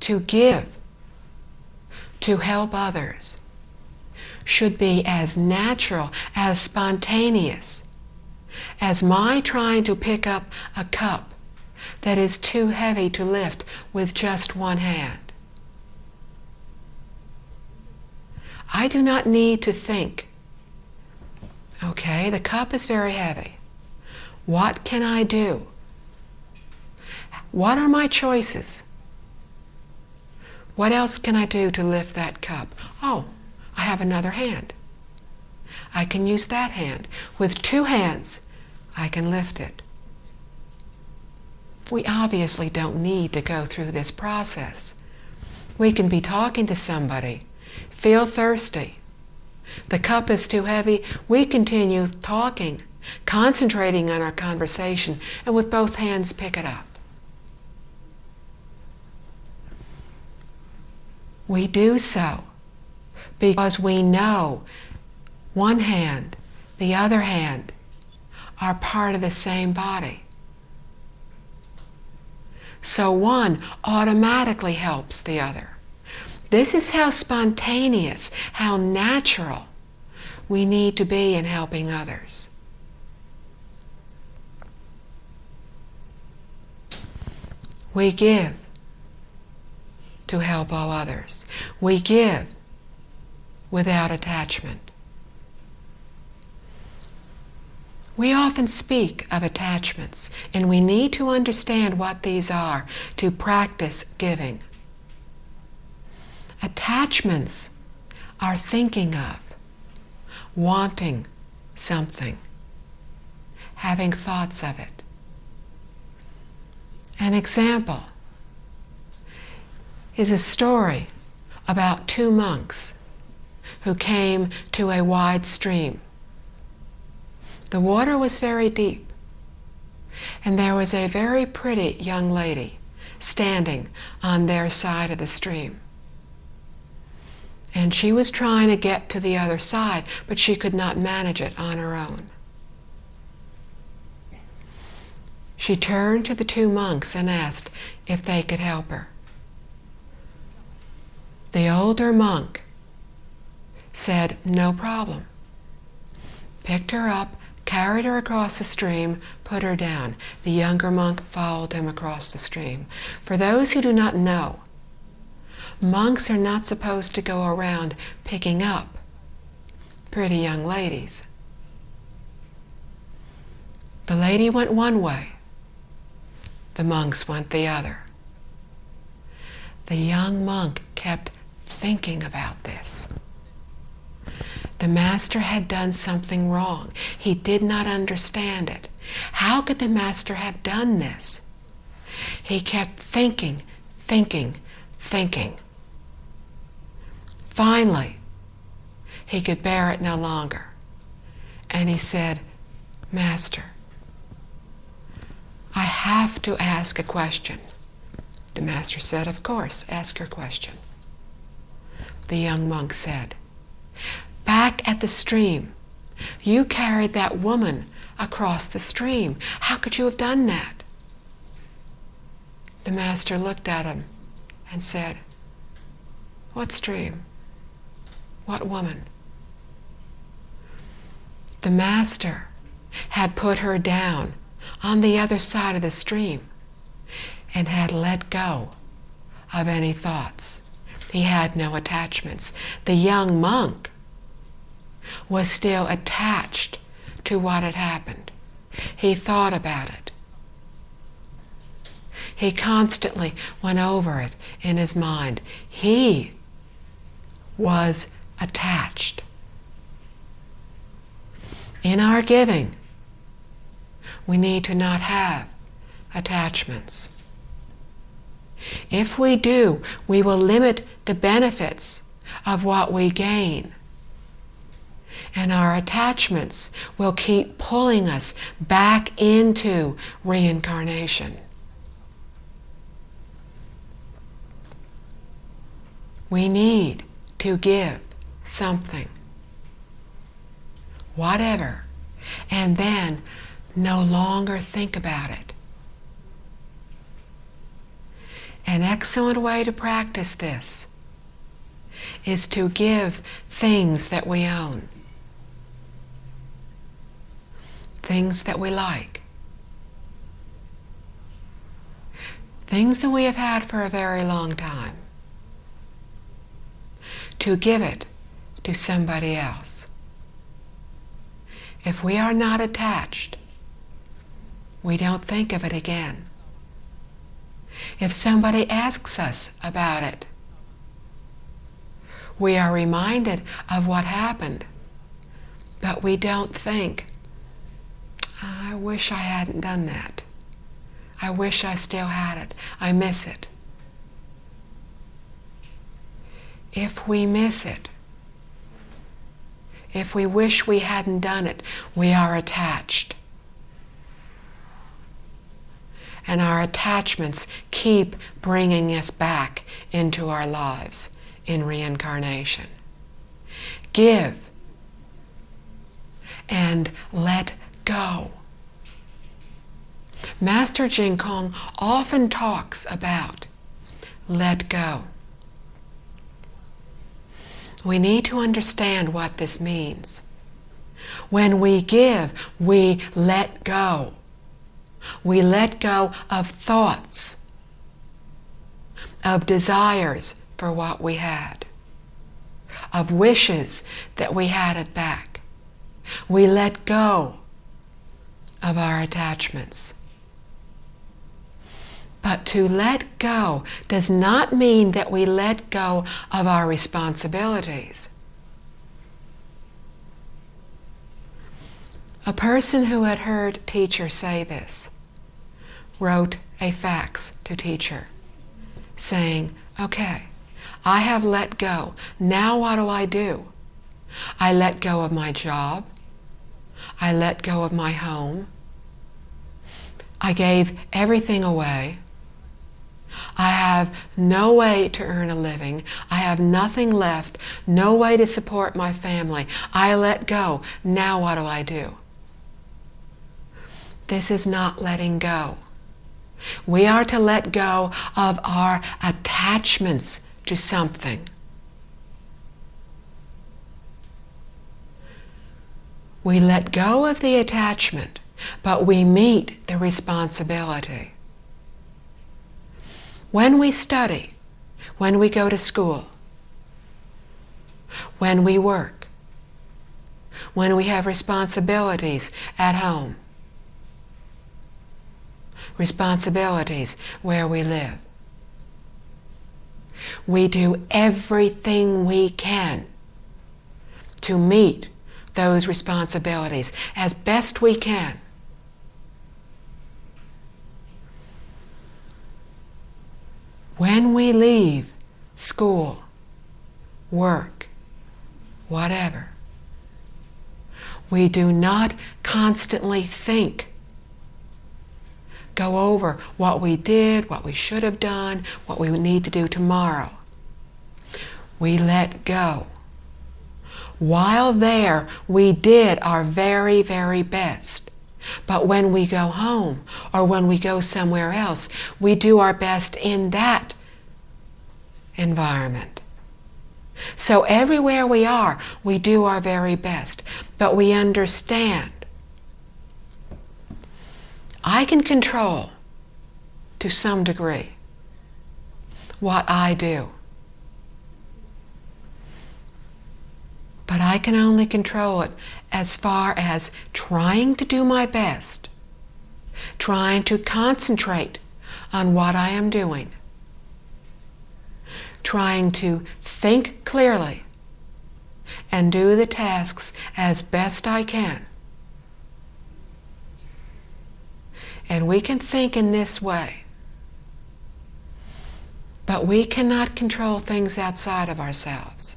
to give, to help others, should be as natural, as spontaneous as my trying to pick up a cup that is too heavy to lift with just one hand. I do not need to think, okay, the cup is very heavy. What can I do? What are my choices? What else can I do to lift that cup? Oh, I have another hand. I can use that hand. With two hands, I can lift it. We obviously don't need to go through this process. We can be talking to somebody, feel thirsty. The cup is too heavy. We continue talking, concentrating on our conversation, and with both hands pick it up. We do so because we know one hand, the other hand, are part of the same body. So one automatically helps the other. This is how spontaneous, how natural we need to be in helping others. We give to help all others. We give without attachment. We often speak of attachments, and we need to understand what these are to practice giving. Attachments are thinking of, wanting something, having thoughts of it. An example is a story about two monks who came to a wide stream. The water was very deep, and there was a very pretty young lady standing on their side of the stream. And she was trying to get to the other side, but she could not manage it on her own. She turned to the two monks and asked if they could help her. The older monk said, "No problem," picked her up, carried her across the stream, put her down. The younger monk followed him across the stream. For those who do not know, monks are not supposed to go around picking up pretty young ladies. The lady went one way. The monks went the other. The young monk kept thinking about this. The master had done something wrong. He did not understand it. How could the master have done this? He kept thinking. Finally, he could bear it no longer. And he said, "Master, I have to ask a question." The master said, "Of course, ask your question." The young monk said, "Back at the stream, you carried that woman across the stream. How could you have done that?" The master looked at him and said, "What stream? What woman?" The master had put her down on the other side of the stream and had let go of any thoughts. He had no attachments. The young monk was still attached to what had happened. He thought about it. He constantly went over it in his mind. He was attached. In our giving, we need to not have attachments. If we do, we will limit the benefits of what we gain. And our attachments will keep pulling us back into reincarnation. We need to give something, whatever, and then no longer think about it. And An excellent way to practice this is to give things that we own, things that we like, things that we have had for a very long time, to give it to somebody else. If we are not attached, we don't think of it again. If somebody asks us about it, we are reminded of what happened, but we don't think, I wish I hadn't done that. I wish I still had it. I miss it. If we miss it, if we wish we hadn't done it, we are attached. And our attachments keep bringing us back into our lives in reincarnation. Give and let go. Master Jing Kong often talks about let go. We need to understand what this means. When we give, we let go. We let go of thoughts, of desires for what we had, of wishes that we had it back. We let go of our attachments. But to let go does not mean that we let go of our responsibilities. A person who had heard teacher say this wrote a fax to teacher saying, okay, I have let go. Now what do I do? I let go of my job. I let go of my home. I gave everything away. I have no way to earn a living. I have nothing left, no way to support my family. I let go. Now what do I do? This is not letting go. We are to let go of our attachments to something. We let go of the attachment, but we meet the responsibility. When we study, when we go to school, when we work, when we have responsibilities at home, responsibilities where we live, we do everything we can to meet those responsibilities as best we can. When we leave school, work, whatever, we do not constantly think, go over what we did, what we should have done, what we need to do tomorrow. We let go. While there, we did our very, very best. But when we go home or when we go somewhere else, we do our best in that environment. So everywhere we are, we do our very best. But we understand I can control, to some degree, what I do. But I can only control it as far as trying to do my best, trying to concentrate on what I am doing, trying to think clearly and do the tasks as best I can. And we can think in this way, but we cannot control things outside of ourselves.